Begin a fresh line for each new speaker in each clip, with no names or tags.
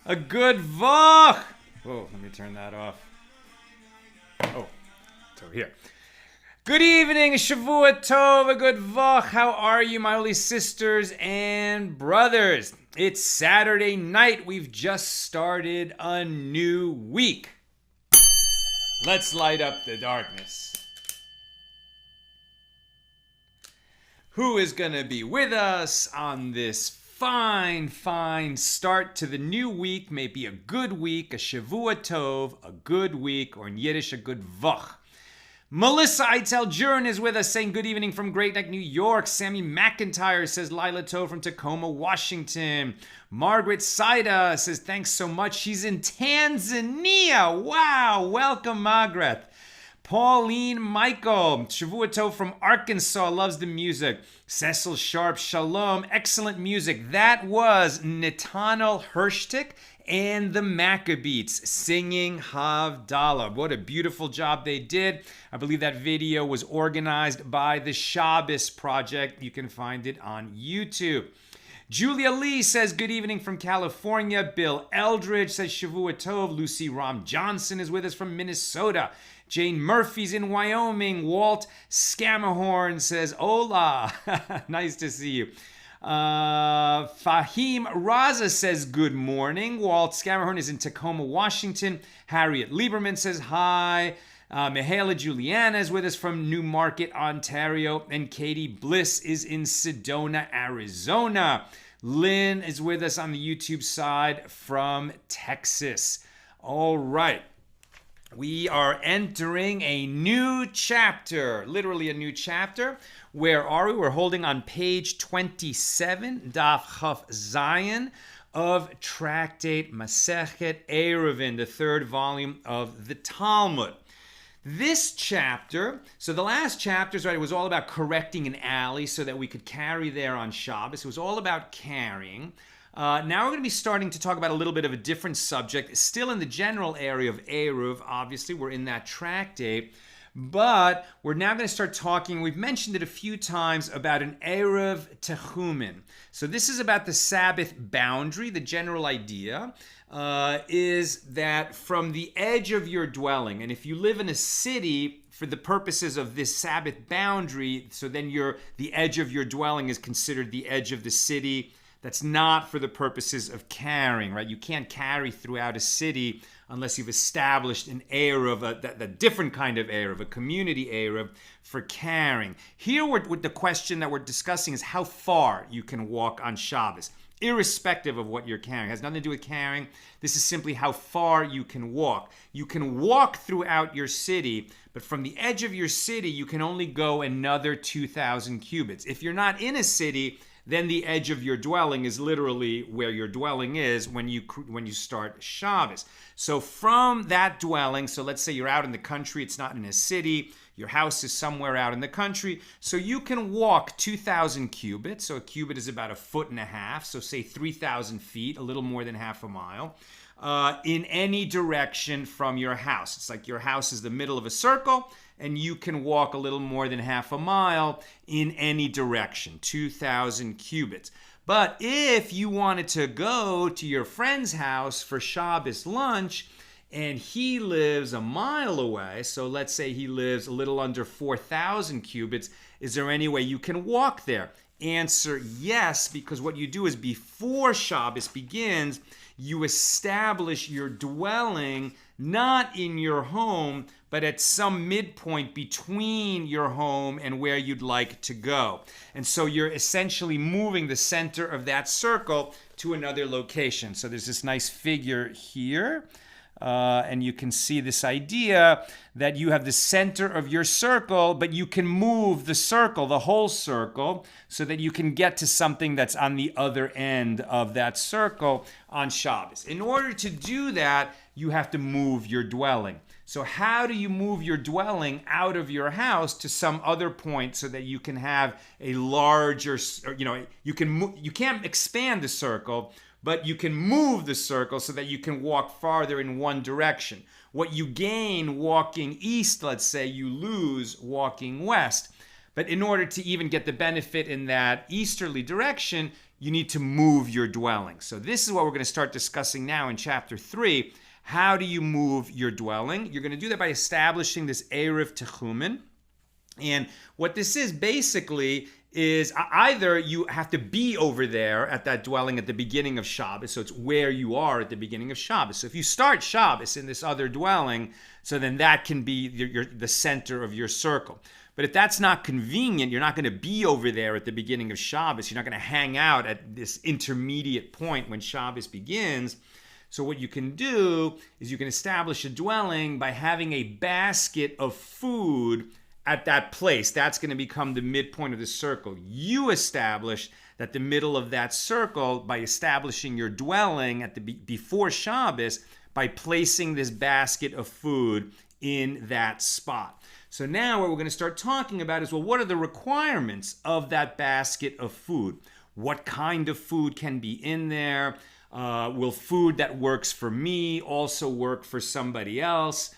A good vach. Whoa, let me turn that off. Oh, so here. Good evening, Shavua Tov, a good vach. How are you, my holy sisters and brothers? It's Saturday night. We've just started a new week. Let's light up the darkness. Who is going to be with us on this fine start to the new week? Maybe a good week, a Shavua Tov, a good week, or in Yiddish, a good vach. Melissa Eitzel Jurin is with us saying good evening from Great Neck, New York. Sammy McIntyre says Lila Tov from Tacoma, Washington. Margaret Saida says thanks so much. She's in Tanzania. Wow, welcome, Margaret. Pauline Michael, Shavua Tov from Arkansas, loves the music. Cecil Sharp, shalom, excellent music. That was Netanel Hirschtick and the Maccabees singing Havdalah. What a beautiful job they did. I believe that video was organized by the Shabbos Project. You can find it on YouTube. Julia Lee says, good evening from California. Bill Eldridge says, Shavua Tov. Lucy Ram Johnson is with us from Minnesota. Jane Murphy's in Wyoming. Walt Scamahorn says, hola. Nice to see you. Fahim Raza says, good morning. Walt Scamahorn is in Tacoma, Washington. Harriet Lieberman says, hi. Mihaela Juliana is with us from Newmarket, Ontario. And Katie Bliss is in Sedona, Arizona. Lynn is with us on the YouTube side from Texas. All right. We are entering a new chapter, literally a new chapter. Where are we? We're holding on page 27, Daf Chaf Zayin of Tractate Masechet Eruvin, the third volume of the Talmud. This chapter, so the last chapters, right, it was all about correcting an alley so that we could carry there on Shabbos. It was all about carrying. Now we're going to be starting to talk about a little bit of a different subject, still in the general area of eruv. Obviously, we're in that tractate, but we're now going to start talking, we've mentioned it a few times, about an eruv techumin. So this is about the Sabbath boundary. The general idea is that from the edge of your dwelling, and if you live in a city, for the purposes of this Sabbath boundary, so then the edge of your dwelling is considered the edge of the city. That's not for the purposes of carrying, right? You can't carry throughout a city unless you've established an eruv, a different kind of eruv, a community eruv for carrying. Here, the question that we're discussing is how far you can walk on Shabbos. irrespective of what you're carrying. It has nothing to do with carrying. This is simply how far you can walk. You can walk throughout your city, but from the edge of your city, you can only go another 2,000 cubits. If you're not in a city, then the edge of your dwelling is literally where your dwelling is when you start Shabbos. So from that dwelling, so let's say you're out in the country, it's not in a city, your house is somewhere out in the country, so you can walk 2,000 cubits. So a cubit is about 1.5 feet, so say 3,000 feet, a little more than half a mile, in any direction from your house. It's like your house is the middle of a circle, and you can walk a little more than half a mile in any direction, 2,000 cubits. But if you wanted to go to your friend's house for Shabbos lunch, and he lives a mile away, so let's say he lives a little under 4,000 cubits, is there any way you can walk there? Answer, yes, because what you do is before Shabbos begins, you establish your dwelling not in your home, but at some midpoint between your home and where you'd like to go. And so you're essentially moving the center of that circle to another location. So there's this nice figure here. And you can see this idea that you have the center of your circle, but you can move the circle, the whole circle, so that you can get to something that's on the other end of that circle on Shabbos. In order to do that, you have to move your dwelling. So how do you move your dwelling out of your house to some other point so that you can have a larger, you can't expand the circle, but you can move the circle so that you can walk farther in one direction. What you gain walking east, let's say, you lose walking west. But in order to even get the benefit in that easterly direction, you need to move your dwelling. So this is what we're going to start discussing now in chapter 3. How do you move your dwelling? You're going to do that by establishing this eruv techumin. And what this is basically is either you have to be over there at that dwelling at the beginning of Shabbos, so it's where you are at the beginning of Shabbos. So if you start Shabbos in this other dwelling, so then that can be the center of your circle. But if that's not convenient, you're not going to be over there at the beginning of Shabbos. You're not going to hang out at this intermediate point when Shabbos begins. So what you can do is you can establish a dwelling by having a basket of food at that place. That's going to become the midpoint of the circle. You establish that the middle of that circle by establishing your dwelling at before Shabbos by placing this basket of food in that spot. So now what we're going to start talking about is, well, what are the requirements of that basket of food? What kind of food can be in there? Will food that works for me also work for somebody else?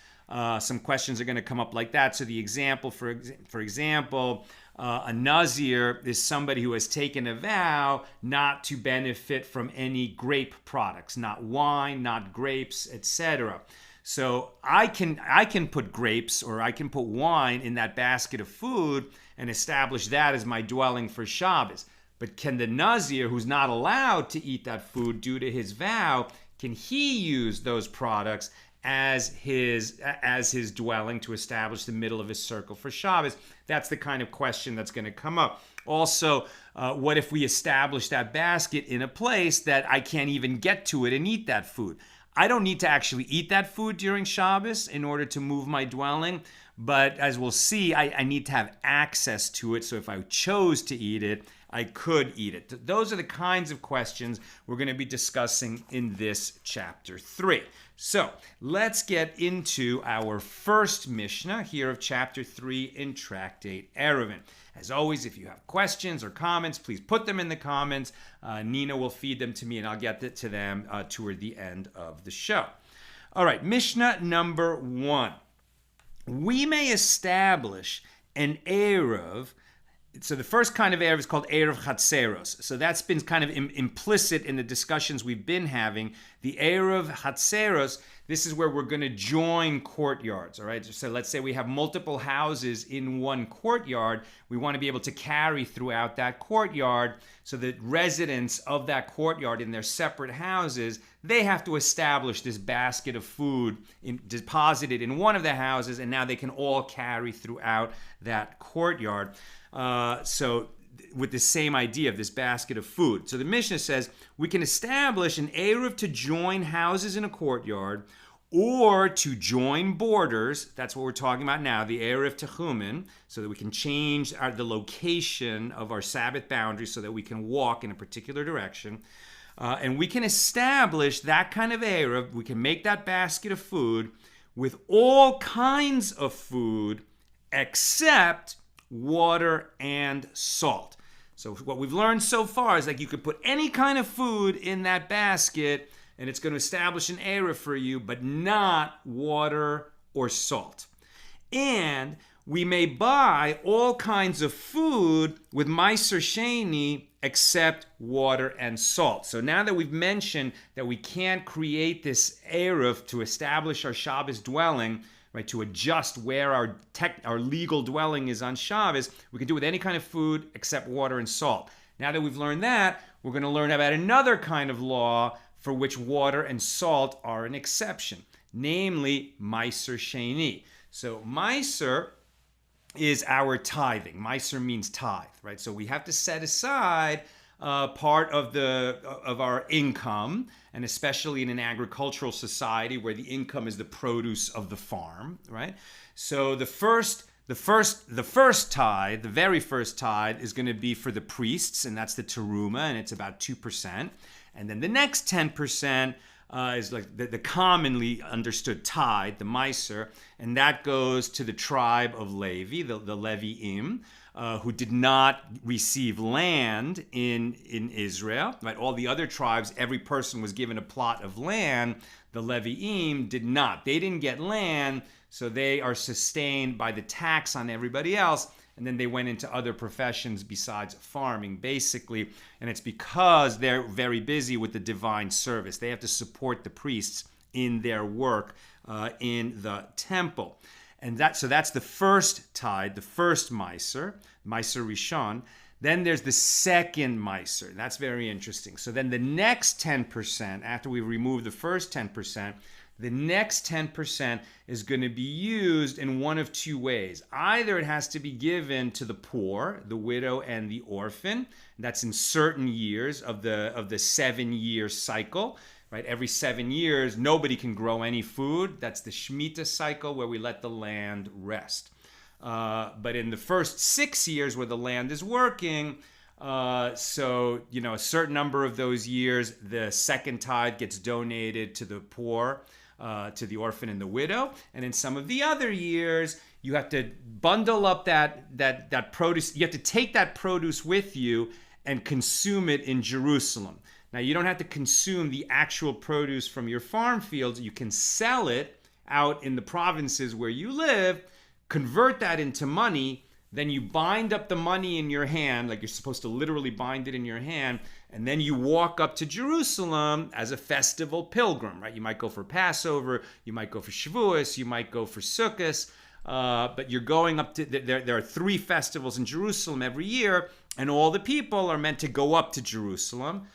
Some questions are going to come up like that. So the example, for example, a nazir is somebody who has taken a vow not to benefit from any grape products, not wine, not grapes, etc. So I can put grapes or I can put wine in that basket of food and establish that as my dwelling for Shabbos. But can the nazir, who's not allowed to eat that food due to his vow, can he use those products as his dwelling to establish the middle of his circle for Shabbos? That's the kind of question that's going to come up. Also, what if we establish that basket in a place that I can't even get to it and eat that food? I don't need to actually eat that food during Shabbos in order to move my dwelling, but as we'll see, I need to have access to it. So if I chose to eat it, I could eat it. Those are the kinds of questions we're going to be discussing in this chapter 3. So let's get into our first Mishna here of chapter 3 in Tractate Eruvin. As always, if you have questions or comments, please put them in the comments. Nina will feed them to me and I'll get to them toward the end of the show. All right, Mishnah number 1. We may establish an eruv. So the first kind of eruv is called eruv chatzeros. So that's been kind of implicit in the discussions we've been having. The eruv chatzeros, this is where we're going to join courtyards, all right? So let's say we have multiple houses in one courtyard. We want to be able to carry throughout that courtyard so that residents of that courtyard in their separate houses, they have to establish this basket of food deposited in one of the houses, and now they can all carry throughout that courtyard. So with the same idea of this basket of food. So the Mishnah says we can establish an eruv to join houses in a courtyard or to join borders. That's what we're talking about now, the eruv techumin, so that we can change the location of our Sabbath boundaries so that we can walk in a particular direction. And we can establish that kind of eruv. We can make that basket of food with all kinds of food except water and salt. So what we've learned so far is like you could put any kind of food in that basket and it's going to establish an eruv for you, but not water or salt. And we may buy all kinds of food with maasr sheni except water and salt. So now that we've mentioned that we can't create this eruv to establish our Shabbos dwelling, right, to adjust where our legal dwelling is on Shabbos, we can do it with any kind of food except water and salt. Now that we've learned that, we're going to learn about another kind of law for which water and salt are an exception, namely maasr sheni. So maasr is our tithing. Maasr means tithe, right? So we have to set aside part of our income, and especially in an agricultural society where the income is the produce of the farm, right? So the very first tithe is going to be for the priests, and that's the teruma, and it's about 2%. And then the next 10% is like the commonly understood tithe, the maaser, and that goes to the tribe of Levi, the Leviim, who did not receive land in Israel. Right? All the other tribes, every person was given a plot of land. The Leviim did not. They didn't get land, so they are sustained by the tax on everybody else. And then they went into other professions besides farming, basically. And it's because they're very busy with the divine service. They have to support the priests in their work in the temple. And so that's the first tithe, the first maaser rishon. Then there's the second maaser. That's very interesting. So then the next 10%, after we remove the first 10%, the next 10% is going to be used in one of two ways. Either it has to be given to the poor, the widow and the orphan. That's in certain years of the 7-year cycle. Right? Every 7 years, nobody can grow any food. That's the Shemitah cycle where we let the land rest. But in the first 6 years where the land is working, a certain number of those years, the second tithe gets donated to the poor, to the orphan and the widow. And in some of the other years, you have to bundle up that produce. You have to take that produce with you and consume it in Jerusalem. Now, you don't have to consume the actual produce from your farm fields. You can sell it out in the provinces where you live, convert that into money, then you bind up the money in your hand, like you're supposed to literally bind it in your hand, and then you walk up to Jerusalem as a festival pilgrim, right? You might go for Passover, you might go for Shavuos, you might go for Sukkot, but you're going up to, there are 3 festivals in Jerusalem every year, and all the people are meant to go up to Jerusalem.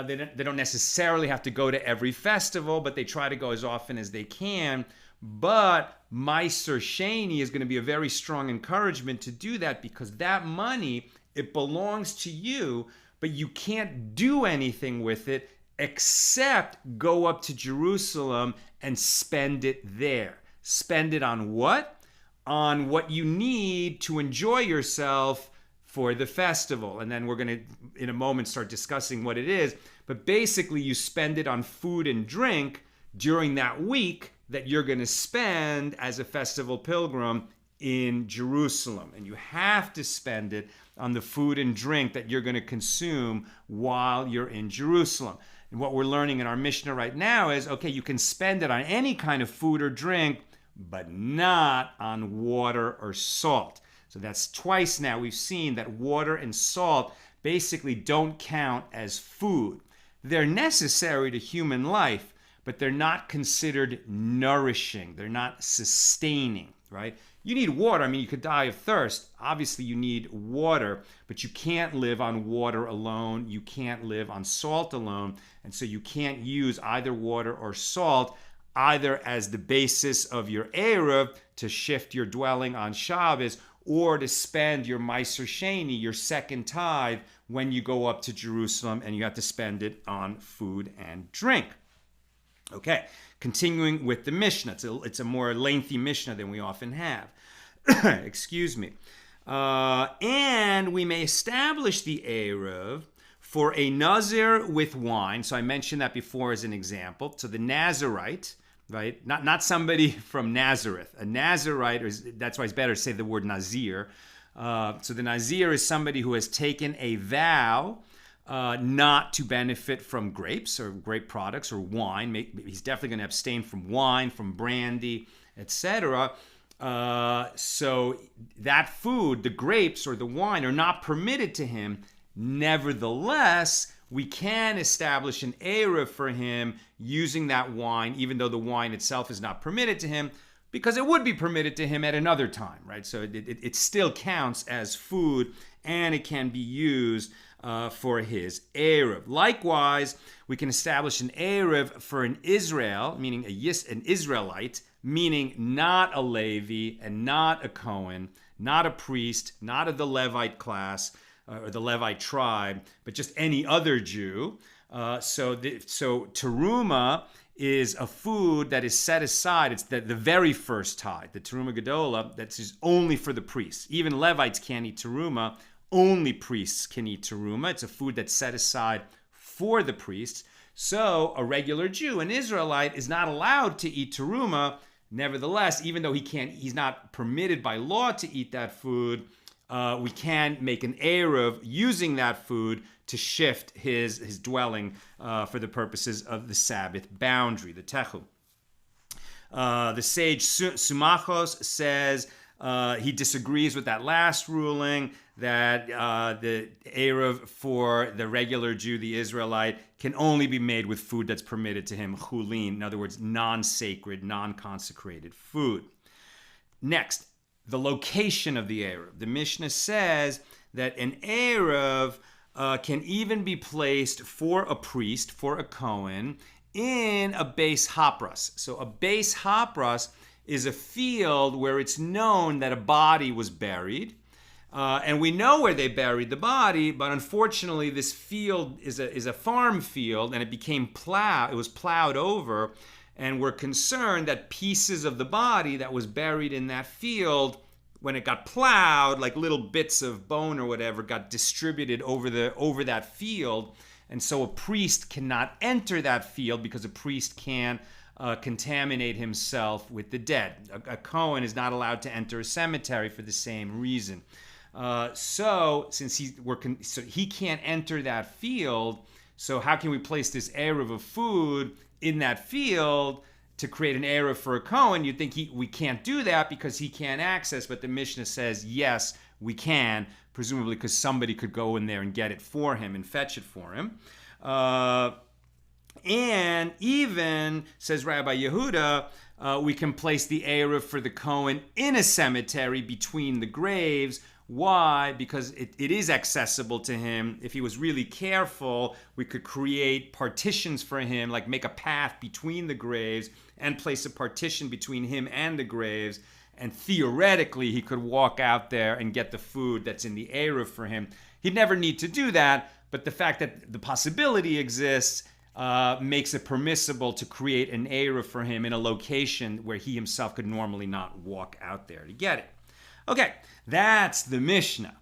They don't necessarily have to go to every festival, but they try to go as often as they can. But maasr sheni is going to be a very strong encouragement to do that, because that money, it belongs to you, but you can't do anything with it except go up to Jerusalem and spend it there. Spend it on what? On what you need to enjoy yourself for the festival. And then we're going to, in a moment, start discussing what it is. But basically, you spend it on food and drink during that week that you're going to spend as a festival pilgrim in Jerusalem. And you have to spend it on the food and drink that you're going to consume while you're in Jerusalem. And what we're learning in our Mishna right now is, okay, you can spend it on any kind of food or drink, but not on water or salt. So that's twice now we've seen that water and salt basically don't count as food. They're necessary to human life, but they're not considered nourishing. They're not sustaining, right? You need water. I mean, you could die of thirst. Obviously, you need water, but you can't live on water alone. You can't live on salt alone. And so you can't use either water or salt either as the basis of your eruv to shift your dwelling on Shabbos, or to spend your maaser sheni, your second tithe, when you go up to Jerusalem, and you have to spend it on food and drink. Okay, continuing with the Mishnah. It's a more lengthy Mishnah than we often have. Excuse me. And we may establish the eruv for a nazir with wine. So I mentioned that before as an example. So the Nazirite, right? Not somebody from Nazareth. A Nazirite, that's why it's better to say the word nazir. So the nazir is somebody who has taken a vow not to benefit from grapes or grape products or wine. He's definitely going to abstain from wine, from brandy, etc. So that food, the grapes or the wine, are not permitted to him. Nevertheless, we can establish an eruv for him using that wine, even though the wine itself is not permitted to him, because it would be permitted to him at another time, right? So it still counts as food, and it can be used for his eruv. Likewise, we can establish an eruv for an Israel, meaning an Israelite, meaning not a Levi and not a Cohen, not a priest, not of the Levite class or the Levite tribe, but just any other Jew. So teruma is a food that is set aside. It's the very first tithe, the teruma gedola, that's only for the priests. Even Levites can't eat teruma. Only priests can eat teruma. It's a food that's set aside for the priests. So a regular Jew, an Israelite, is not allowed to eat teruma. Nevertheless, even though he's not permitted by law to eat that food, we can make an eruv using that food to shift his dwelling for the purposes of the Sabbath boundary, the techumin. The sage Sumachos says he disagrees with that last ruling, that the eruv for the regular Jew, the Israelite, can only be made with food that's permitted to him, chulin, in other words, non-sacred, non-consecrated food. Next, the location of the eruv. The Mishnah says that an eruv can even be placed for a priest, for a Cohen, in a base hapras. So a base hapras is a field where it's known that a body was buried. And we know where they buried the body, but unfortunately this field is a farm field, and it was plowed over, and we're concerned that pieces of the body that was buried in that field, when it got plowed, like little bits of bone or whatever, got distributed over that field. And so a priest cannot enter that field because a priest can't contaminate himself with the dead. A Cohen is not allowed to enter a cemetery for the same reason. So he can't enter that field, so how can we place this eruv of food in that field to create an eruv for a Cohen? You'd think we can't do that because he can't access, but the Mishnah says, yes, we can, presumably because somebody could go in there and get it for him and fetch it for him. And even, says Rabbi Yehuda, we can place the eruv for the Cohen in a cemetery between the graves. Why? Because it is accessible to him. If he was really careful, we could create partitions for him, like make a path between the graves and place a partition between him and the graves. And theoretically, he could walk out there and get the food that's in the eruv for him. He'd never need to do that, but the fact that the possibility exists makes it permissible to create an eruv for him in a location where he himself could normally not walk out there to get it. Okay, that's the Mishnah,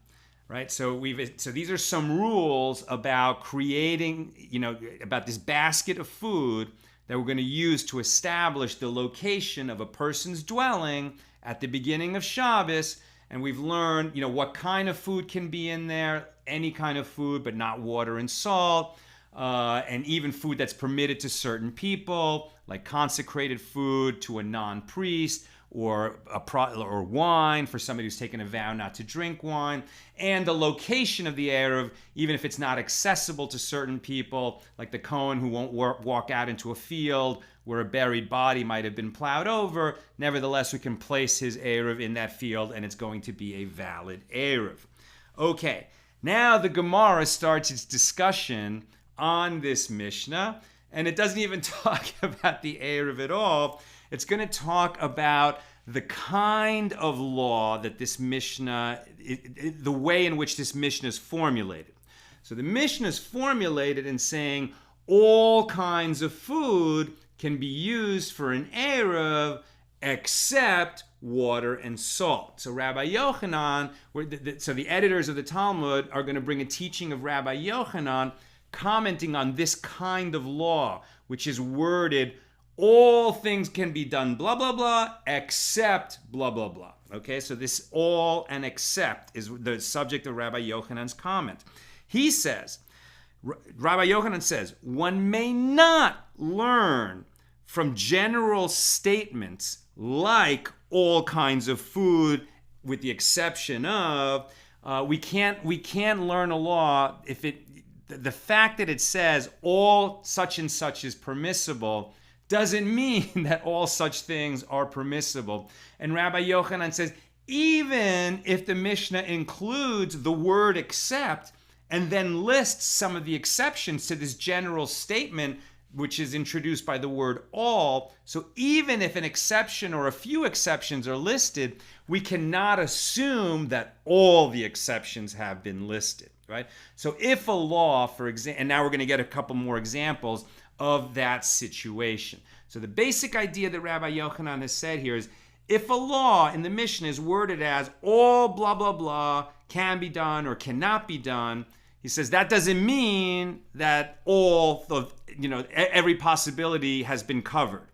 right? So these are some rules about creating, about this basket of food that we're going to use to establish the location of a person's dwelling at the beginning of Shabbos. And we've learned, what kind of food can be in there, any kind of food, but not water and salt, and even food that's permitted to certain people, like consecrated food to a non-priest, or wine for somebody who's taken a vow not to drink wine, and the location of the eruv, even if it's not accessible to certain people, like the Cohen who won't walk out into a field where a buried body might have been plowed over. Nevertheless, we can place his eruv in that field, and it's going to be a valid eruv. Okay, now the Gemara starts its discussion on this Mishnah, and it doesn't even talk about the eruv at all. It's going to talk about the kind of law that this Mishnah, the way in which this Mishnah is formulated. So the Mishnah is formulated in saying all kinds of food can be used for an eruv except water and salt. So Rabbi Yochanan, so the editors of the Talmud are going to bring a teaching of Rabbi Yochanan commenting on this kind of law, which is worded, all things can be done blah, blah, blah, except blah, blah, blah. Okay, so this all and except is the subject of Rabbi Yochanan's comment. He says, Rabbi Yochanan says, one may not learn from general statements like all kinds of food, with the exception of, we can't learn a law if the fact that it says all such and such is permissible doesn't mean that all such things are permissible. And Rabbi Yochanan says, even if the Mishnah includes the word except and then lists some of the exceptions to this general statement, which is introduced by the word all, so even if an exception or a few exceptions are listed, we cannot assume that all the exceptions have been listed, right? So if a law, for example, and now we're going to get a couple more examples of that situation. So the basic idea that Rabbi Yochanan has said here is, if a law in the Mishnah is worded as all blah, blah, blah can be done or cannot be done, he says that doesn't mean that all of, every possibility has been covered.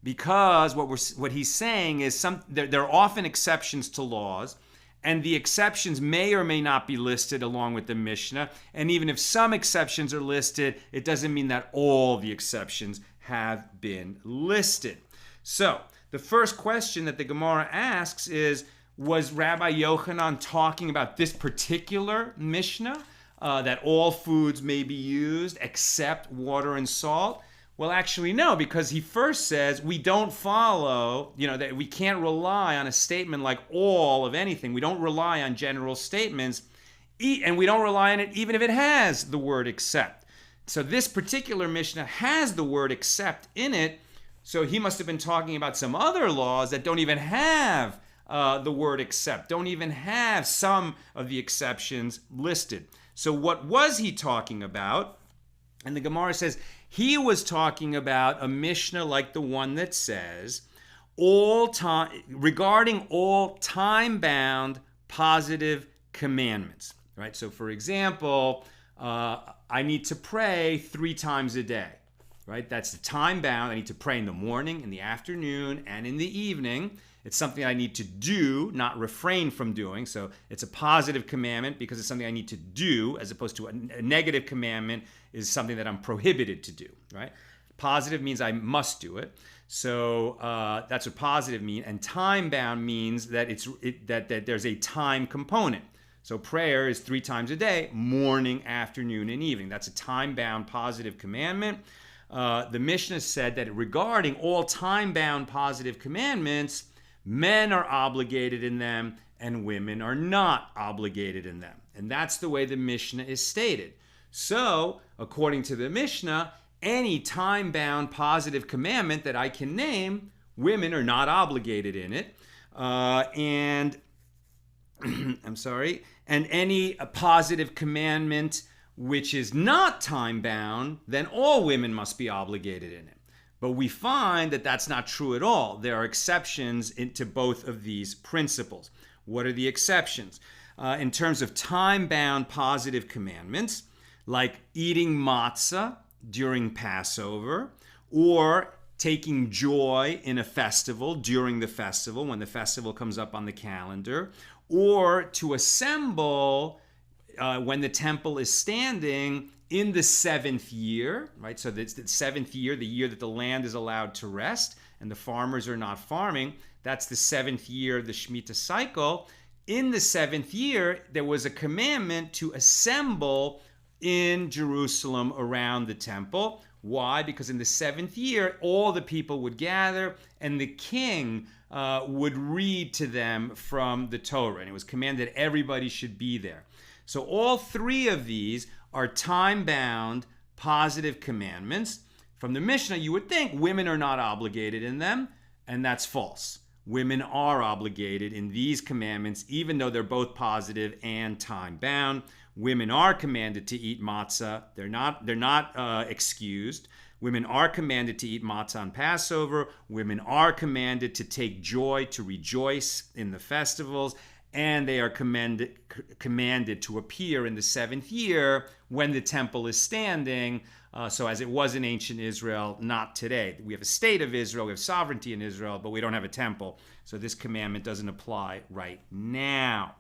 Because what he's saying is there are often exceptions to laws, and the exceptions may or may not be listed along with the Mishnah. And even if some exceptions are listed, it doesn't mean that all the exceptions have been listed. So the first question that the Gemara asks is, was Rabbi Yochanan talking about this particular Mishnah, that all foods may be used except water and salt? Well, actually, no, because he first says we don't follow, that we can't rely on a statement like all of anything. We don't rely on general statements, and we don't rely on it even if it has the word except. So this particular Mishnah has the word except in it, so he must have been talking about some other laws that don't even have the word except, don't even have some of the exceptions listed. So what was he talking about? And the Gemara says, he was talking about a Mishnah like the one that says, regarding all time-bound positive commandments, right? So for example, I need to pray 3 times a day, right? That's the time-bound. I need to pray in the morning, in the afternoon, and in the evening. It's something I need to do, not refrain from doing. So it's a positive commandment because it's something I need to do, as opposed to a negative commandment is something that I'm prohibited to do, right? Positive means I must do it. So that's what positive means. And time-bound means that that there's a time component. So prayer is 3 times a day, morning, afternoon, and evening. That's a time-bound positive commandment. The Mishnah said that regarding all time-bound positive commandments, men are obligated in them and women are not obligated in them. And that's the way the Mishnah is stated. So, according to the Mishnah, any time-bound positive commandment that I can name, women are not obligated in it. And any positive commandment which is not time-bound, then all women must be obligated in it. But we find that that's not true at all. There are exceptions to both of these principles. What are the exceptions? In terms of time-bound positive commandments, like eating matzah during Passover, or taking joy in a festival during the festival, when the festival comes up on the calendar, or to assemble when the temple is standing in the 7th year, right? So that's the 7th year, the year that the land is allowed to rest and the farmers are not farming. That's the 7th year of the Shemitah cycle. In the 7th year, there was a commandment to assemble in Jerusalem around the temple. Why? Because in the 7th year, all the people would gather and the king would read to them from the Torah. And it was commanded everybody should be there. So all 3 of these are time-bound positive commandments. From the Mishnah, you would think women are not obligated in them, and that's false. women are obligated in these commandments, even though they're both positive and time bound. Women are commanded to eat matzah. They're not excused. Women are commanded to eat matzah on Passover. Women are commanded to take joy, to rejoice in the festivals. And they are commanded to appear in the 7th year when the temple is standing. So as it was in ancient Israel, not today. We have a state of Israel, we have sovereignty in Israel, but we don't have a temple. So this commandment doesn't apply right now.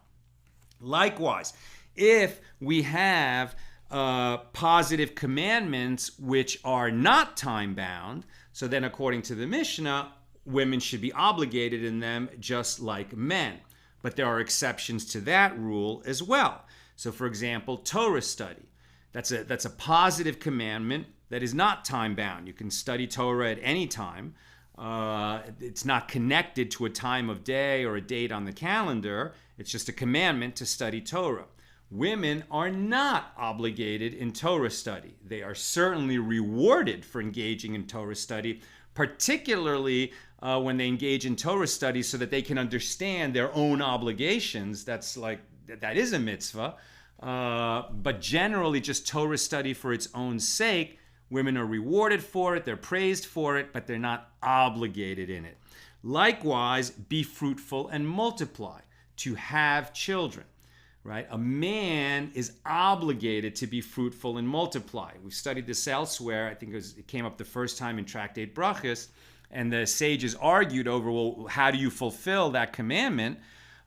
Likewise, if we have positive commandments which are not time-bound, so then according to the Mishnah, women should be obligated in them just like men. But there are exceptions to that rule as well. So for example, Torah study. That's a positive commandment that is not time-bound. You can study Torah at any time. It's not connected to a time of day or a date on the calendar. It's just a commandment to study Torah. Women are not obligated in Torah study. They are certainly rewarded for engaging in Torah study, particularly when they engage in Torah study so that they can understand their own obligations. That is a mitzvah. But generally, just Torah study for its own sake, women are rewarded for it, they're praised for it, but they're not obligated in it. Likewise, be fruitful and multiply, to have children. Right? A man is obligated to be fruitful and multiply. We've studied this elsewhere. I think it came up the first time in Tractate Brachos, and the sages argued over, well, how do you fulfill that commandment?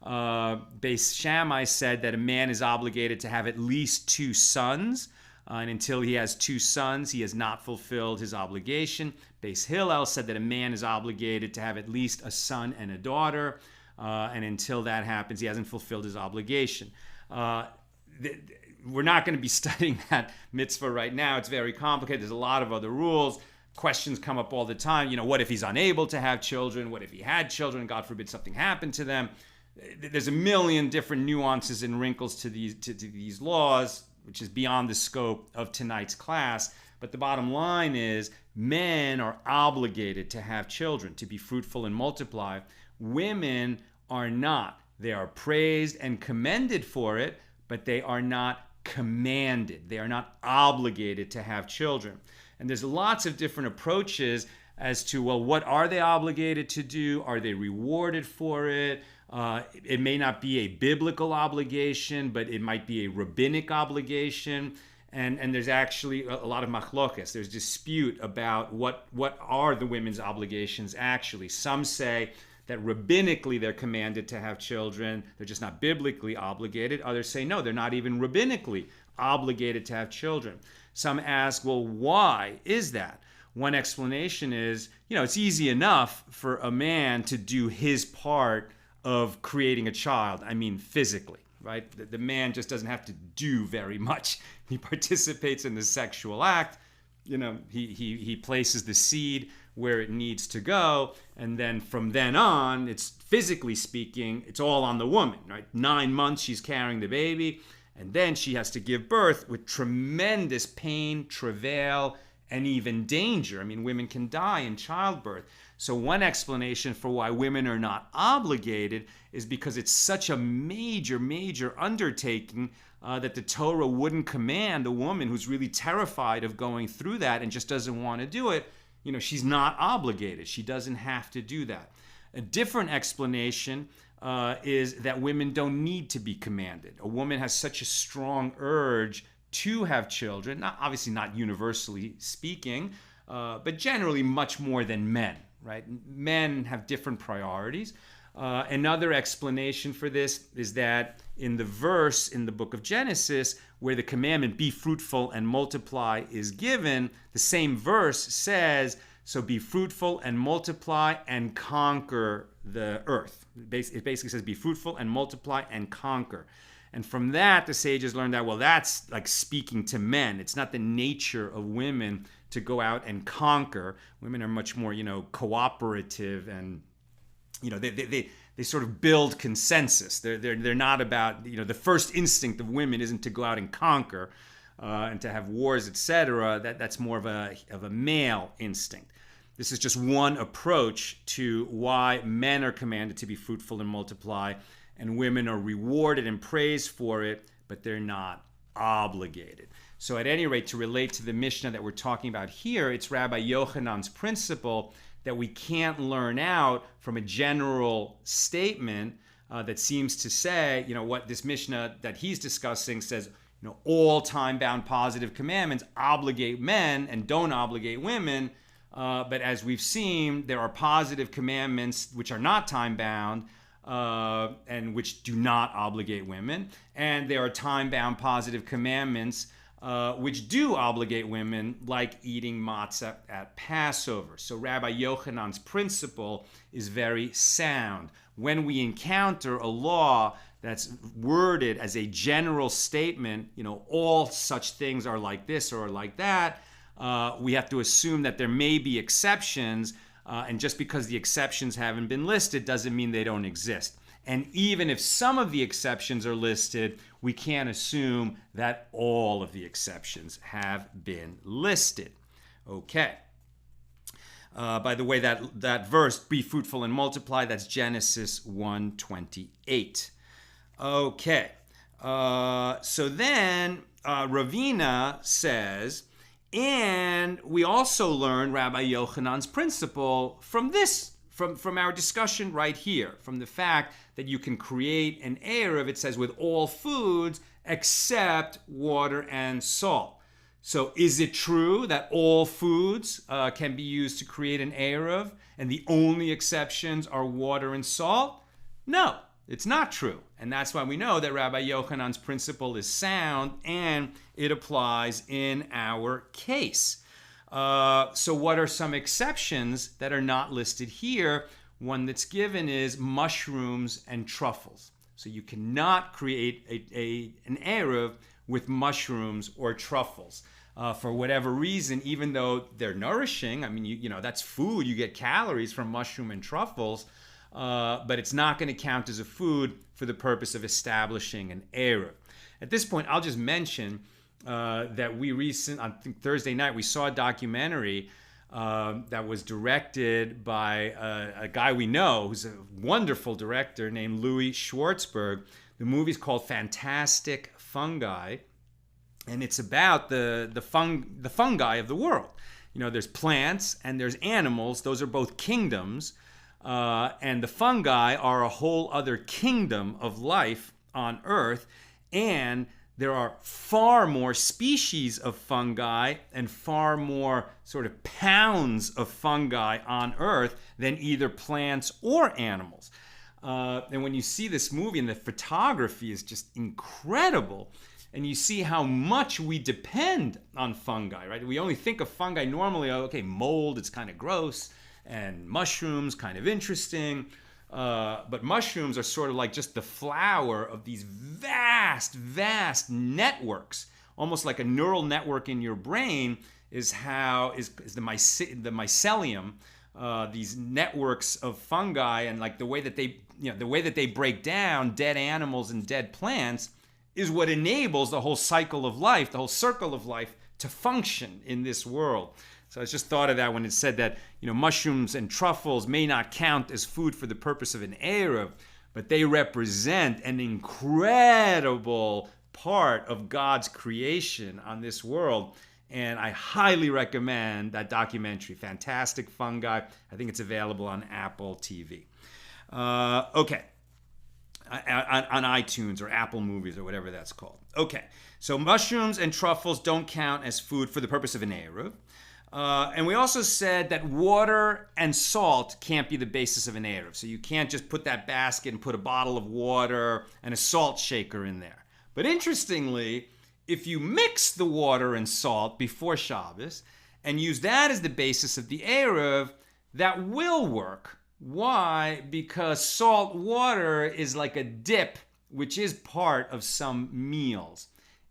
Beis Shammai said that a man is obligated to have at least 2 sons, and until he has 2 sons, he has not fulfilled his obligation. Beis Hillel said that a man is obligated to have at least a son and a daughter, and until that happens, he hasn't fulfilled his obligation. We're not going to be studying that mitzvah right now. It's very complicated. There's a lot of other rules. Questions come up all the time. What if he's unable to have children? What if he had children? God forbid something happened to them. There's a million different nuances and wrinkles to these laws, which is beyond the scope of tonight's class. But the bottom line is men are obligated to have children, to be fruitful and multiply. Women are not. They are praised and commended for it, but they are not commanded. They are not obligated to have children. And there's lots of different approaches as to, well, what are they obligated to do? Are they rewarded for it? It may not be a biblical obligation, but it might be a rabbinic obligation. And there's actually a lot of machlokes. There's dispute about what are the women's obligations actually. Some say that rabbinically they're commanded to have children. They're just not biblically obligated. Others say, no, they're not even rabbinically obligated to have children. Some ask, well, why is that? One explanation is, it's easy enough for a man to do his part of creating a child. I mean, physically, right? The man just doesn't have to do very much. He participates in the sexual act. He places the seed where it needs to go, and then from then on, it's physically speaking, it's all on the woman, right? 9 months she's carrying the baby, and then she has to give birth with tremendous pain, travail, and even danger. I mean, women can die in childbirth. So one explanation for why women are not obligated is because it's such a major, major undertaking that the Torah wouldn't command a woman who's really terrified of going through that and just doesn't want to do it. She's not obligated. She doesn't have to do that. A different explanation is that women don't need to be commanded. A woman has such a strong urge to have children, obviously not universally speaking, but generally much more than men, right? Men have different priorities. Another explanation for this is that in the verse in the book of Genesis, where the commandment, be fruitful and multiply, is given, the same verse says, so be fruitful and multiply and conquer the earth. It basically says, be fruitful and multiply and conquer. And from that, the sages learned that, well, that's like speaking to men. It's not the nature of women to go out and conquer. Women are much more, cooperative, and, they sort of build consensus. They're not about, the first instinct of women isn't to go out and conquer and to have wars, etc. That's more of a male instinct. This is just one approach to why men are commanded to be fruitful and multiply, and women are rewarded and praised for it, but they're not obligated. So at any rate, to relate to the Mishnah that we're talking about here, it's Rabbi Yochanan's principle that we can't learn out from a general statement that seems to say, what this Mishnah that he's discussing says, all time-bound positive commandments obligate men and don't obligate women. But as we've seen, there are positive commandments which are not time-bound and which do not obligate women. And there are time-bound positive commandments which do obligate women, like eating matzah at Passover. So Rabbi Yochanan's principle is very sound. When we encounter a law that's worded as a general statement, all such things are like this or like that, we have to assume that there may be exceptions, and just because the exceptions haven't been listed doesn't mean they don't exist. And even if some of the exceptions are listed, we can't assume that all of the exceptions have been listed. Okay. By the way, that verse, be fruitful and multiply, that's Genesis 1:28. Okay. So then Ravina says, and we also learn Rabbi Yochanan's principle from this, from our discussion right here, from the fact that you can create an eruv, it says, with all foods except water and salt. So is it true that all foods can be used to create an eruv and the only exceptions are water and salt? No, it's not true. And that's why we know that Rabbi Yochanan's principle is sound and it applies in our case. So what are some exceptions that are not listed here? One that's given is mushrooms and truffles. So you cannot create an eruv with mushrooms or truffles. For whatever reason, even though they're nourishing, I mean, that's food, you get calories from mushroom and truffles, but it's not going to count as a food for the purpose of establishing an eruv. At this point, I'll just mention that on Thursday night, we saw a documentary that was directed by a guy we know who's a wonderful director named Louis Schwartzberg. The movie's called Fantastic Fungi, and it's about the fungi of the world. There's plants and there's animals. Those are both kingdoms, and the fungi are a whole other kingdom of life on Earth, and there are far more species of fungi and far more sort of pounds of fungi on Earth than either plants or animals. And when you see this movie, and the photography is just incredible, and you see how much we depend on fungi, right? We only think of fungi normally, mold, it's kind of gross, and mushrooms, kind of interesting. But mushrooms are sort of like just the flower of these vast networks, almost like a neural network in your brain is the mycelium, these networks of fungi, and like the way that they break down dead animals and dead plants is what enables the whole cycle of life, the whole circle of life to function in this world. So I just thought of that when it said that, mushrooms and truffles may not count as food for the purpose of an eruv, but they represent an incredible part of God's creation on this world. And I highly recommend that documentary, Fantastic Fungi. I think it's available on Apple TV. Okay. On iTunes or Apple Movies or whatever that's called. Okay. So mushrooms and truffles don't count as food for the purpose of an eruv. And we also said that water and salt can't be the basis of an eruv. So you can't just put that basket and put a bottle of water and a salt shaker in there. But interestingly, if you mix the water and salt before Shabbos and use that as the basis of the eruv, that will work. Why? Because salt water is like a dip, which is part of some meals.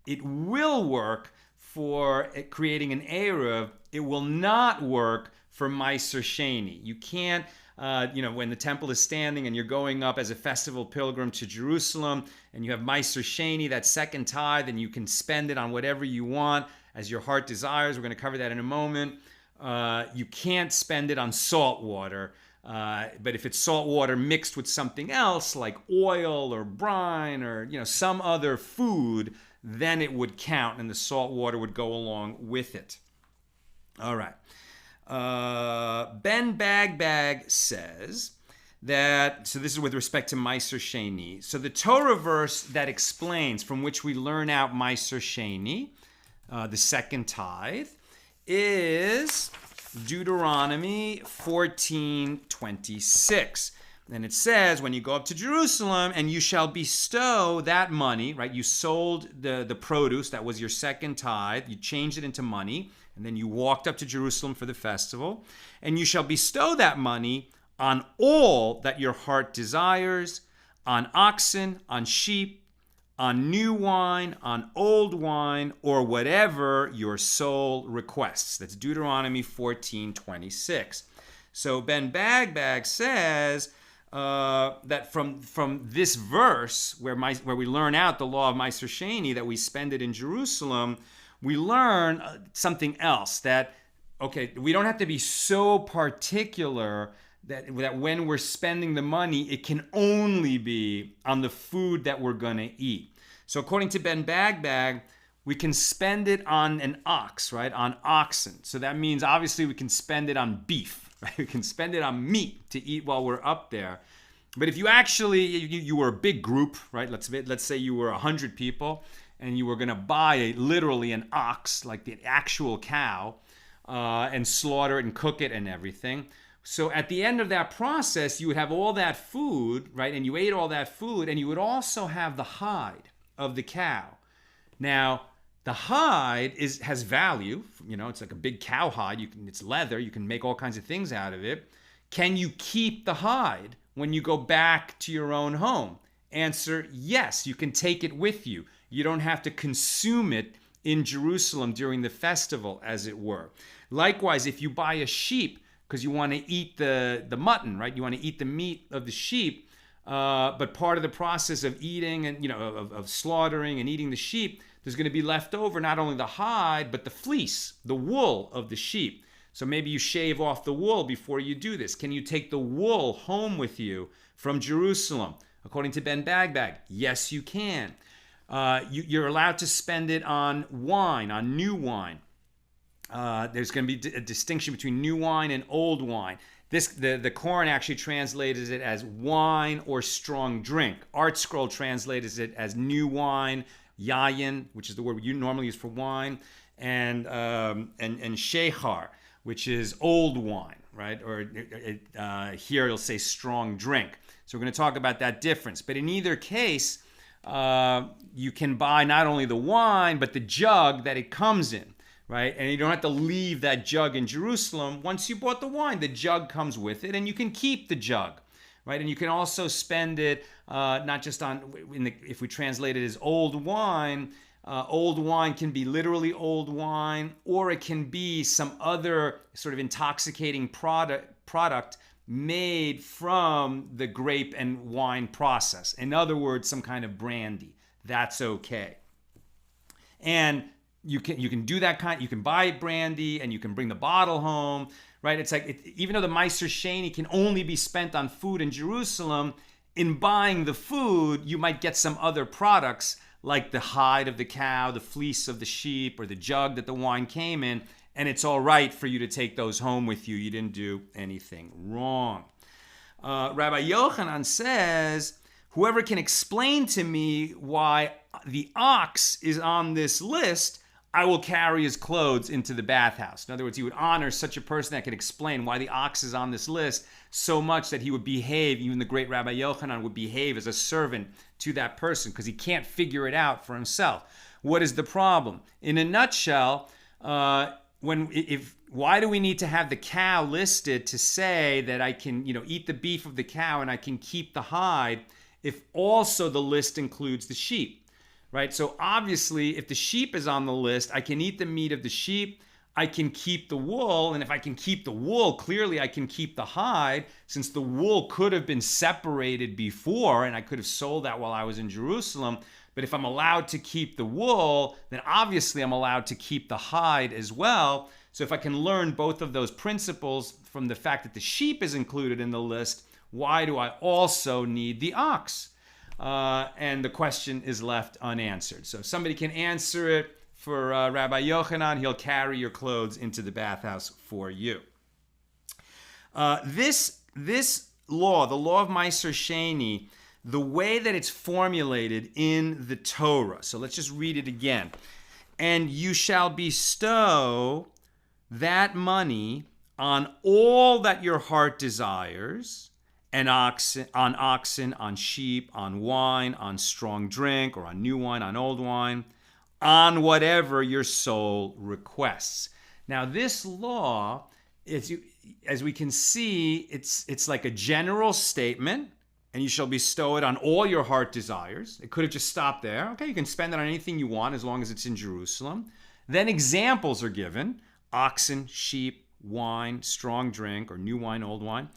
It will work for creating an eruv. It will not work for maasr sheni. You can't, when the temple is standing and you're going up as a festival pilgrim to Jerusalem and you have maasr sheni, that second tithe, and you can spend it on whatever you want as your heart desires. We're going to cover that in a moment. You can't spend it on salt water. But if it's salt water mixed with something else like oil or brine or some other food, then it would count and the salt water would go along with it. All right. Ben Bagbag says that, so this is with respect to maasr sheni. So the Torah verse that explains, from which we learn out maasr sheni, the second tithe, is Deuteronomy 14:26. And it says, when you go up to Jerusalem and you shall bestow that money, right? You sold the produce, that was your second tithe, you changed it into money, and then you walked up to Jerusalem for the festival, and you shall bestow that money on all that your heart desires, on oxen, on sheep, on new wine, on old wine, or whatever your soul requests. That's Deuteronomy 14:26. So Ben Bagbag says that from this verse, where we learn out the law of maasr sheni, that we spend it in Jerusalem, we learn something else, that, okay, we don't have to be so particular that when we're spending the money, it can only be on the food that we're going to eat. So according to Ben Bagbag, we can spend it on an ox, right? On oxen. So that means obviously we can spend it on beef, right? We can spend it on meat to eat while we're up there. But if you actually, you were a big group, right? Let's say you were 100 people and you were going to buy literally an ox, like the actual cow, and slaughter it and cook it and everything. So at the end of that process, you would have all that food, right? And you ate all that food, and you would also have the hide of the cow. Now, the hide has value. It's like a big cow hide. It's leather. You can make all kinds of things out of it. Can you keep the hide when you go back to your own home? Answer, yes, you can take it with you. You don't have to consume it in Jerusalem during the festival, as it were. Likewise, if you buy a sheep because you want to eat the mutton, right? You want to eat the meat of the sheep, but part of the process of eating and of slaughtering and eating the sheep, there's going to be left over not only the hide, but the fleece, the wool of the sheep. So maybe you shave off the wool before you do this. Can you take the wool home with you from Jerusalem? According to Ben Bagbag, yes, you can. You're allowed to spend it on wine, on new wine. There's going to be a distinction between new wine and old wine. The Koran actually translates it as wine or strong drink. Art Scroll translates it as new wine, yayin, which is the word you normally use for wine, and shechar, which is old wine, right? Or here it'll say strong drink. So we're going to talk about that difference. But in either case, you can buy not only the wine, but the jug that it comes in, right? And you don't have to leave that jug in Jerusalem. Once you bought the wine, the jug comes with it, and you can keep the jug, right? And you can also spend it not just on, if we translate it as old wine can be literally old wine, or it can be some other sort of intoxicating product made from the grape and wine process. In other words, some kind of brandy. That's okay. And you can do that kind. You can buy brandy and you can bring the bottle home, right? It's like, even though the maasr sheni can only be spent on food in Jerusalem, in buying the food, you might get some other products like the hide of the cow, the fleece of the sheep, or the jug that the wine came in, and it's all right for you to take those home with you. You didn't do anything wrong. Rabbi Yochanan says, whoever can explain to me why the ox is on this list, I will carry his clothes into the bathhouse. In other words, he would honor such a person that could explain why the ox is on this list so much that he would behave, even the great Rabbi Yochanan would behave as a servant to that person because he can't figure it out for himself. What is the problem? In a nutshell, why do we need to have the cow listed to say that I can, eat the beef of the cow and I can keep the hide if also the list includes the sheep? Right? So obviously, if the sheep is on the list, I can eat the meat of the sheep, I can keep the wool, and if I can keep the wool, clearly I can keep the hide, since the wool could have been separated before, and I could have sold that while I was in Jerusalem. But if I'm allowed to keep the wool, then obviously I'm allowed to keep the hide as well. So if I can learn both of those principles from the fact that the sheep is included in the list, why do I also need the ox? And the question is left unanswered. So if somebody can answer it for Rabbi Yochanan, he'll carry your clothes into the bathhouse for you. This law, the law of maaser sheni, the way that it's formulated in the Torah. So let's just read it again. And you shall bestow that money on all that your heart desires, and on oxen, on sheep, on wine, on strong drink, or on new wine, on old wine, on whatever your soul requests. Now, this law, as we can see, it's like a general statement, and you shall bestow it on all your heart desires. It could have just stopped there. Okay, you can spend it on anything you want as long as it's in Jerusalem. Then examples are given: oxen, sheep, wine, strong drink, or new wine, old wine.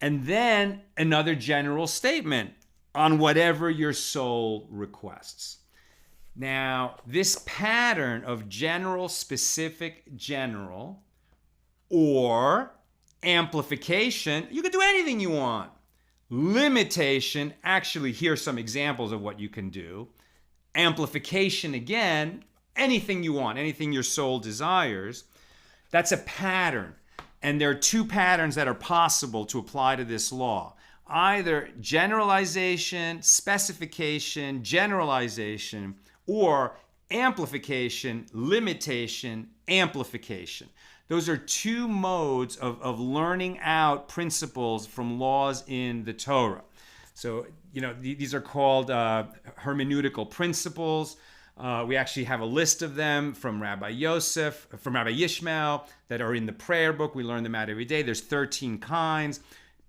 And then another general statement: on whatever your soul requests. Now, this pattern of general, specific, general, or amplification, you can do anything you want. Limitation, actually, here's some examples of what you can do. Amplification, again, anything you want, anything your soul desires. That's a pattern. And there are two patterns that are possible to apply to this law. Either generalization, specification, generalization, or amplification, limitation, amplification. Those are two modes of learning out principles from laws in the Torah. So, these are called hermeneutical principles. We actually have a list of them from Rabbi Yishmael that are in the prayer book. We learn them out every day. There's 13 kinds.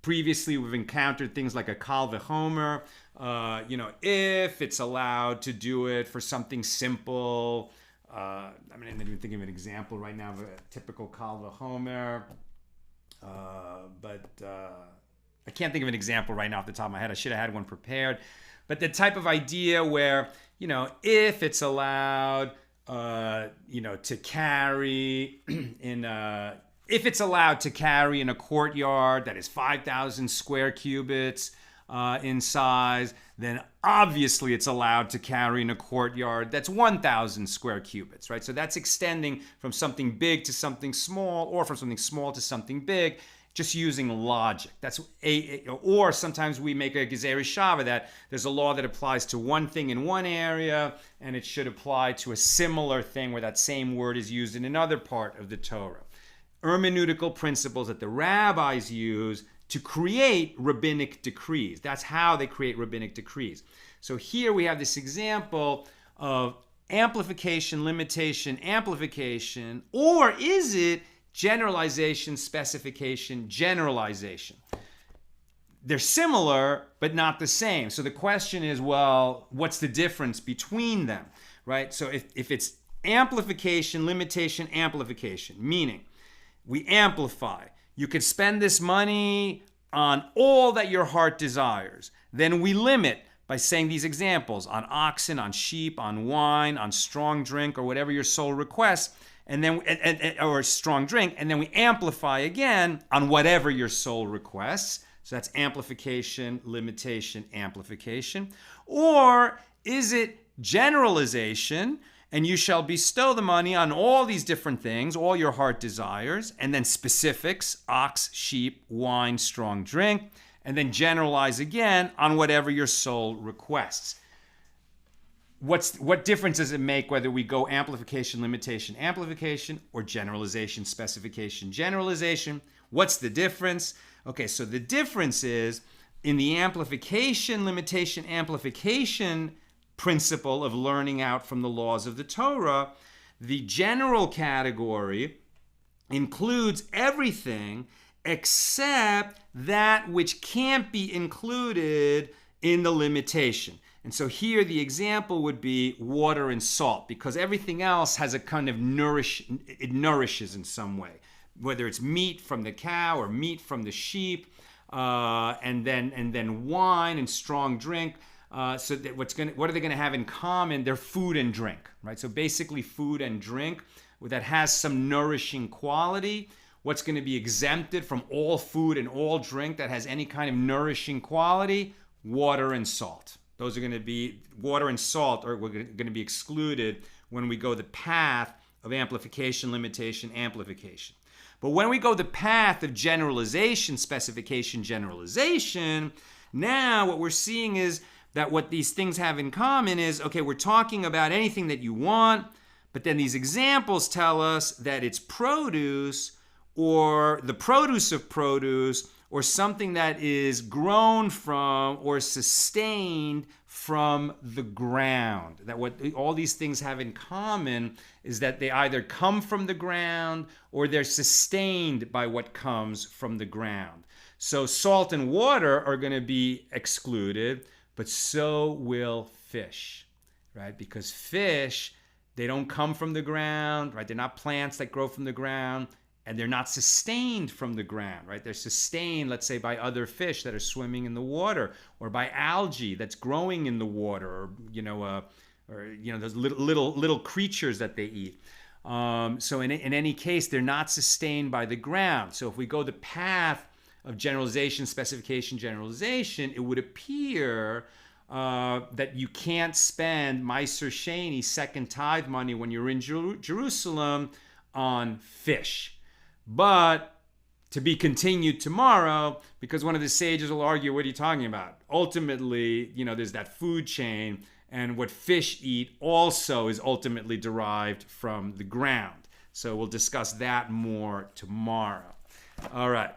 Previously, we've encountered things like a kal v'chomer. If it's allowed to do it for something simple. I'm not even thinking of an example right now of a typical kal v'chomer. But I can't think of an example right now off the top of my head. I should have had one prepared. But the type of idea where, if it's allowed, to carry if it's allowed to carry in a courtyard that is 5,000 square cubits in size, then obviously it's allowed to carry in a courtyard that's 1,000 square cubits, right? So that's extending from something big to something small, or from something small to something big, just using logic. Or sometimes we make a gezeirah shava that there's a law that applies to one thing in one area, and it should apply to a similar thing where that same word is used in another part of the Torah. Hermeneutical principles that the rabbis use to create rabbinic decrees. That's how they create rabbinic decrees. So here we have this example of amplification, limitation, amplification, or is it generalization, specification, generalization? They're similar, but not the same. So the question is, well, what's the difference between them, right? So if it's amplification, limitation, amplification, meaning we amplify. You could spend this money on all that your heart desires. Then we limit by saying these examples: on oxen, on sheep, on wine, on strong drink, or whatever your soul requests, and then or strong drink, and then we amplify again on whatever your soul requests. So that's amplification, limitation, amplification. Or is it generalization? And you shall bestow the money on all these different things, all your heart desires, and then specifics: ox, sheep, wine, strong drink, and then generalize again on whatever your soul requests. What difference does it make whether we go amplification, limitation, amplification, or generalization, specification, generalization? What's the difference? Okay, so the difference is in the amplification, limitation, amplification principle of learning out from the laws of the Torah, the general category includes everything except that which can't be included in the limitation. And so here the example would be water and salt, because everything else has a kind of it nourishes in some way, whether it's meat from the cow or meat from the sheep, and then wine and strong drink. So that what are they going to have in common? They're food and drink, right? So basically food and drink that has some nourishing quality. What's going to be exempted from all food and all drink that has any kind of nourishing quality? Water and salt. Those are going to be, water and salt are going to be excluded when we go the path of amplification, limitation, amplification. But when we go the path of generalization, specification, generalization, now what we're seeing is that what these things have in common is, okay, we're talking about anything that you want, but then these examples tell us that it's produce or the produce of produce or something that is grown from or sustained from the ground. That what all these things have in common is that they either come from the ground or they're sustained by what comes from the ground. So salt and water are going to be excluded, but so will fish, right? Because fish, they don't come from the ground, right? They're not plants that grow from the ground, and they're not sustained from the ground, right? They're sustained, let's say, by other fish that are swimming in the water, or by algae that's growing in the water, or those little creatures that they eat. So in any case, they're not sustained by the ground. So if we go the path of generalization, specification, generalization, it would appear that you can't spend maaser sheni, second tithe money, when you're in Jerusalem on fish. But to be continued tomorrow, because one of the sages will argue, what are you talking about? Ultimately, there's that food chain, and what fish eat also is ultimately derived from the ground. So we'll discuss that more tomorrow. All right.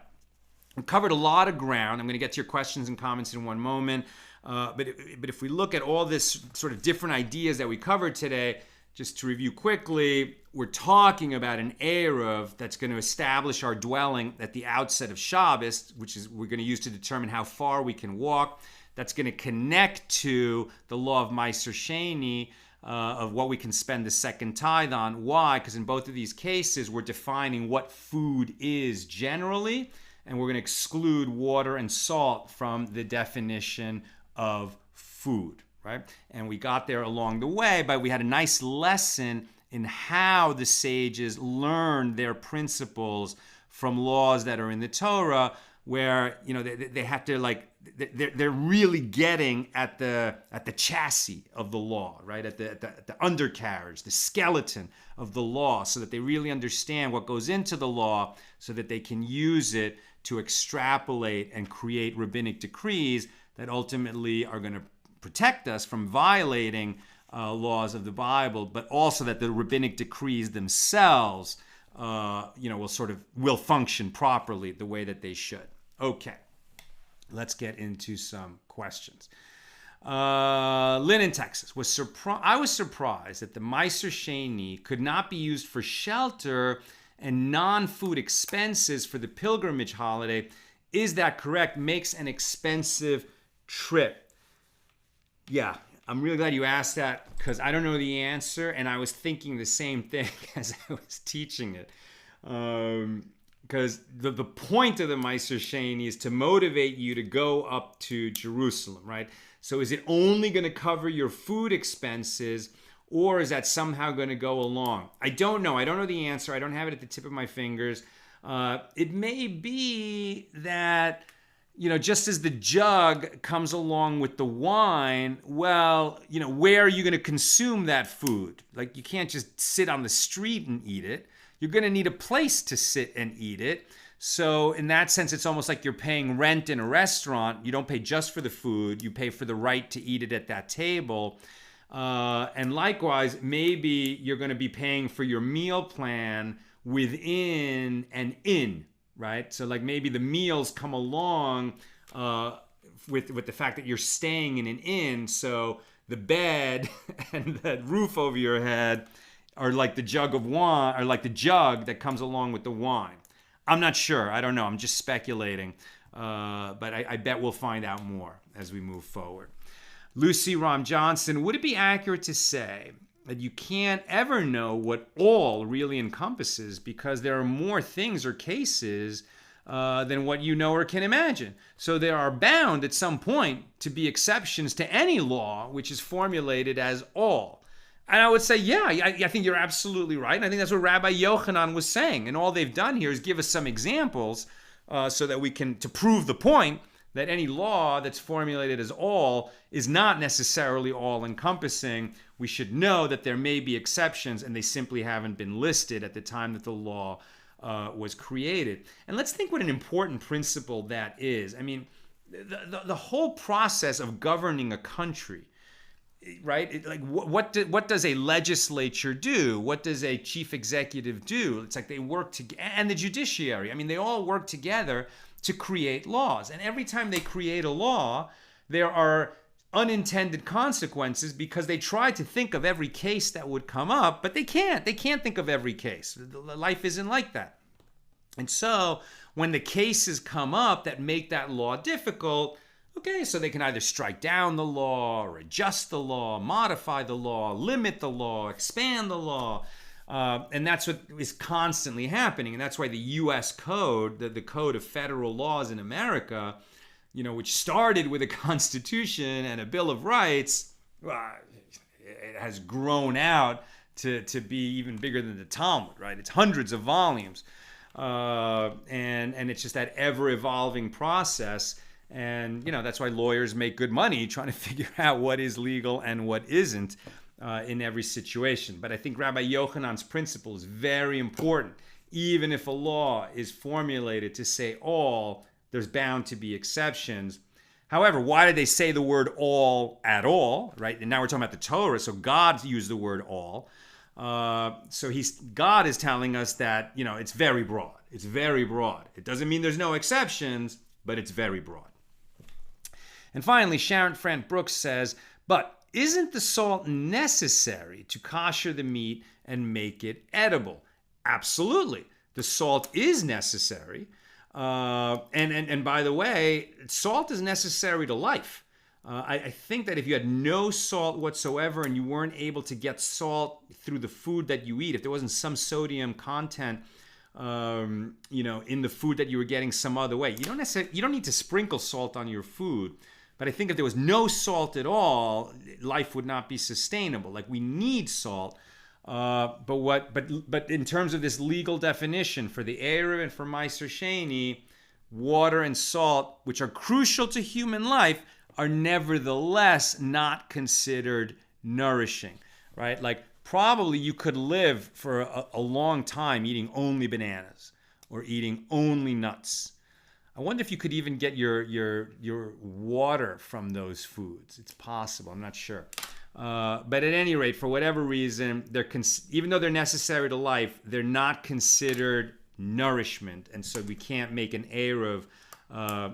We covered a lot of ground. I'm going to get to your questions and comments in one moment. But if we look at all this sort of different ideas that we covered today, just to review quickly, we're talking about an eruv that's going to establish our dwelling at the outset of Shabbos, which is we're going to use to determine how far we can walk. That's going to connect to the law of maaser sheni, of what we can spend the second tithe on. Why? Because in both of these cases, we're defining what food is generally, and we're going to exclude water and salt from the definition of food. Right? And we got there along the way, but we had a nice lesson in how the sages learned their principles from laws that are in the Torah, where they have to they're really getting at the chassis of the law, right? At the undercarriage, the skeleton of the law, so that they really understand what goes into the law, so that they can use it to extrapolate and create rabbinic decrees that ultimately are going to protect us from violating laws of the Bible, but also that the rabbinic decrees themselves, will function properly the way that they should. Okay, let's get into some questions. Lynn in Texas I was surprised that the maaser sheni could not be used for shelter and non-food expenses for the pilgrimage holiday. Is that correct? Makes an expensive trip. Yeah, I'm really glad you asked that, because I don't know the answer, and I was thinking the same thing as I was teaching it. Because the point of the maaser sheni is to motivate you to go up to Jerusalem, right? So is it only going to cover your food expenses, or is that somehow going to go along? I don't know. I don't know the answer. I don't have it at the tip of my fingers. It may be that, just as the jug comes along with the wine, well, where are you going to consume that food? Like, you can't just sit on the street and eat it. You're going to need a place to sit and eat it. So in that sense, it's almost like you're paying rent in a restaurant. You don't pay just for the food. You pay for the right to eat it at that table. And likewise, maybe you're going to be paying for your meal plan within an inn. Right? So maybe the meals come along with the fact that you're staying in an inn. So the bed and the roof over your head are like the jug of wine, or like the jug that comes along with the wine. I'm not sure. I don't know. I'm just speculating. But I bet we'll find out more as we move forward. Lucy Ram Johnson, would it be accurate to say that you can't ever know what all really encompasses, because there are more things or cases than what you know or can imagine? So there are bound at some point to be exceptions to any law which is formulated as all. And I would say, yeah, I think you're absolutely right. And I think that's what Rabbi Yochanan was saying. And all they've done here is give us some examples so that we can, to prove the point that any law that's formulated as all is not necessarily all-encompassing. We should know that there may be exceptions, and they simply haven't been listed at the time that the law was created. And let's think what an important principle that is. I mean, the whole process of governing a country, right? What does a legislature do? What does a chief executive do? It's like they work together, and the judiciary. I mean, they all work together to create laws. And every time they create a law, there are unintended consequences because they try to think of every case that would come up, but they can't. They can't think of every case. Life isn't like that. And so when the cases come up that make that law difficult, okay, so they can either strike down the law or adjust the law, modify the law, limit the law, expand the law. And that's what is constantly happening. And that's why the U.S. Code, the Code of Federal Laws in America, which started with a Constitution and a Bill of Rights, it has grown out to be even bigger than the Talmud, right? It's hundreds of volumes. And it's just that ever-evolving process. And, that's why lawyers make good money trying to figure out what is legal and what isn't. In every situation. But I think Rabbi Yochanan's principle is very important. Even if a law is formulated to say all, there's bound to be exceptions. However, why did they say the word all at all, right? And now we're talking about the Torah, so God used the word all. So God is telling us that, it's very broad. It's very broad. It doesn't mean there's no exceptions, but it's very broad. And finally, Sharon Frank Brooks says, but isn't the salt necessary to kosher the meat and make it edible? Absolutely. The salt is necessary. And by the way, salt is necessary to life. I think that if you had no salt whatsoever and you weren't able to get salt through the food that you eat, if there wasn't some sodium content in the food that you were getting some other way, you don't need to sprinkle salt on your food. But I think if there was no salt at all, life would not be sustainable. Like, we need salt. But in terms of this legal definition for the eruv and for maasr sheni, water and salt, which are crucial to human life, are nevertheless not considered nourishing, right? Like, probably you could live for a long time eating only bananas or eating only nuts. I wonder if you could even get your water from those foods. It's possible. I'm not sure. But at any rate, for whatever reason, even though they're necessary to life, they're not considered nourishment. And so we can't make an eruv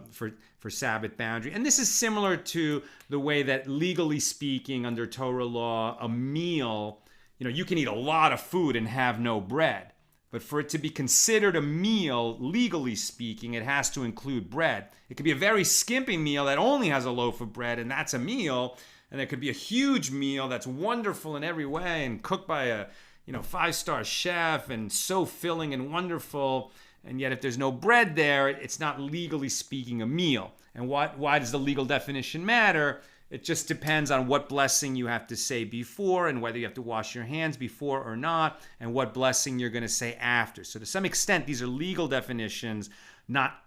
for Sabbath boundary. And this is similar to the way that, legally speaking, under Torah law, a meal, you can eat a lot of food and have no bread. But for it to be considered a meal, legally speaking, it has to include bread. It could be a very skimpy meal that only has a loaf of bread, and that's a meal. And there could be a huge meal that's wonderful in every way and cooked by a 5-star chef and so filling and wonderful. And yet if there's no bread there, it's not legally speaking a meal. And why does the legal definition matter? It just depends on what blessing you have to say before and whether you have to wash your hands before or not, and what blessing you're going to say after. So to some extent, these are legal definitions, not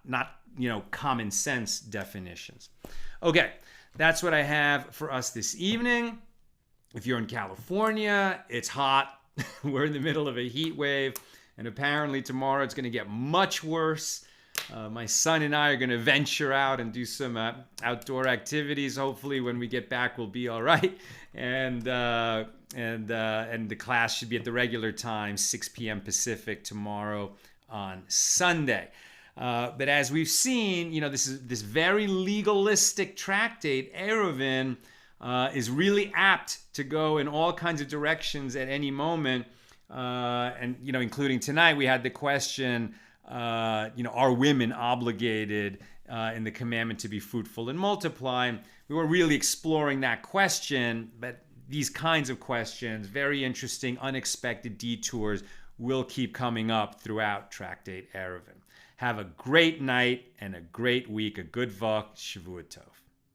common sense definitions. Okay, that's what I have for us this evening. If you're in California, it's hot. We're in the middle of a heat wave, and apparently tomorrow it's going to get much worse. My son and I are going to venture out and do some outdoor activities. Hopefully, when we get back, we'll be all right. And the class should be at the regular time, 6 p.m. Pacific tomorrow on Sunday. But as we've seen, this very legalistic tractate, Eruvin, is really apt to go in all kinds of directions at any moment. And including tonight, we had the question. Are women obligated in the commandment to be fruitful and multiply? We were really exploring that question, but these kinds of questions, very interesting, unexpected detours, will keep coming up throughout Tractate Eruvin. Have a great night and a great week. A good vok. Shavuot Tov.